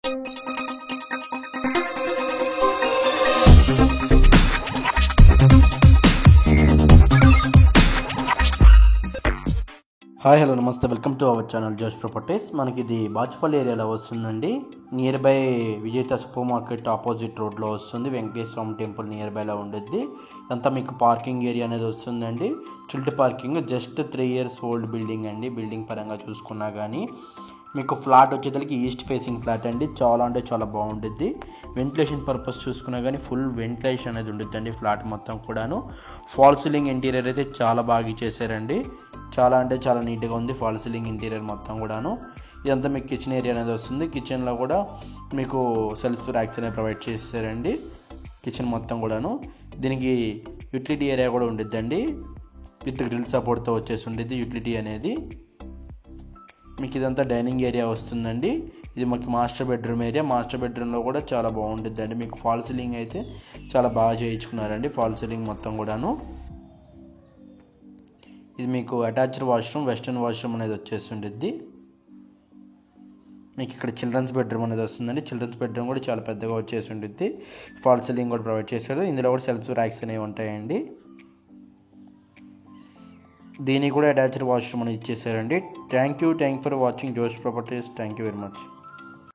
Hi hello నమస్తే, welcome to our channel జోష్ properties. మనకి ఇది బాచుపల్లి ఏరియాలో వస్తుందండి. నియర్ బై విజేత సూపర్ మార్కెట్ ఆపోజిట్ రోడ్లో వస్తుంది. వెంకటేశ్వర స్వామి టెంపుల్ నియర్ బైలో ఉంటుంది. ఇదంతా మీకు పార్కింగ్ ఏరియా అనేది వస్తుందండి. Chilled parking, just 3 years old building అండి. బిల్డింగ్ పరంగా చూసుకున్నా కానీ మీకు ఫ్లాట్ వచ్చేసరికి ఈస్ట్ ఫేసింగ్ ఫ్లాట్ అండి. చాలా అంటే చాలా బాగుంటుంది. వెంటిలేషన్ పర్పస్ చూసుకున్నా కానీ ఫుల్ వెంటిలేషన్ అనేది ఉంటుంది ఫ్లాట్ మొత్తం కూడాను. ఫాల్ సీలింగ్ ఇంటీరియర్ అయితే చాలా బాగా చేశారండి. చాలా అంటే చాలా నీట్గా ఉంది ఫాల్ సీలింగ్ ఇంటీరియర్ మొత్తం కూడాను. ఇదంతా మీకు కిచెన్ ఏరియా అనేది వస్తుంది. కిచెన్లో కూడా మీకు సెల్ఫ్ ర్యాక్స్ అనేవి ప్రొవైడ్ చేశారండి. కిచెన్ మొత్తం కూడాను. దీనికి యూటిలిటీ ఏరియా కూడా ఉండిద్దండి. విత్ గ్రిల్ సపోర్ట్తో వచ్చేసి ఉండిద్ది యూటిలిటీ అనేది. మీకు ఇదంతా డైనింగ్ ఏరియా వస్తుందండి. ఇది మాకు మాస్టర్ బెడ్రూమ్ ఏరియా. మాస్టర్ బెడ్రూమ్లో కూడా చాలా బాగుంటుంది అండి. మీకు ఫాల్ సీలింగ్ అయితే చాలా బాగా చేయించుకున్నారండి. ఫాల్ సీలింగ్ మొత్తం కూడాను. ఇది మీకు అటాచ్డ్ వాష్రూమ్, వెస్టర్న్ వాష్రూమ్ అనేది వచ్చేసి ఉంటుంది. మీకు ఇక్కడ చిల్డ్రన్స్ బెడ్రూమ్ అనేది వస్తుందండి. చిల్డ్రన్స్ బెడ్రూమ్ కూడా చాలా పెద్దగా వచ్చేసి ఉంటుంది. ఫాల్ సీలింగ్ కూడా ప్రొవైడ్ చేశారు. ఇందులో కూడా సెల్ఫ్ ర్యాక్స్ అనేవి ఉంటాయండి. దీనికి కూడా అటాచ్డ్ వాష్రూమ్ అనేది ఇచ్చేసారండి. థ్యాంక్ యూ ఫర్ వాచింగ్ జోష్ properties. Thank you very much.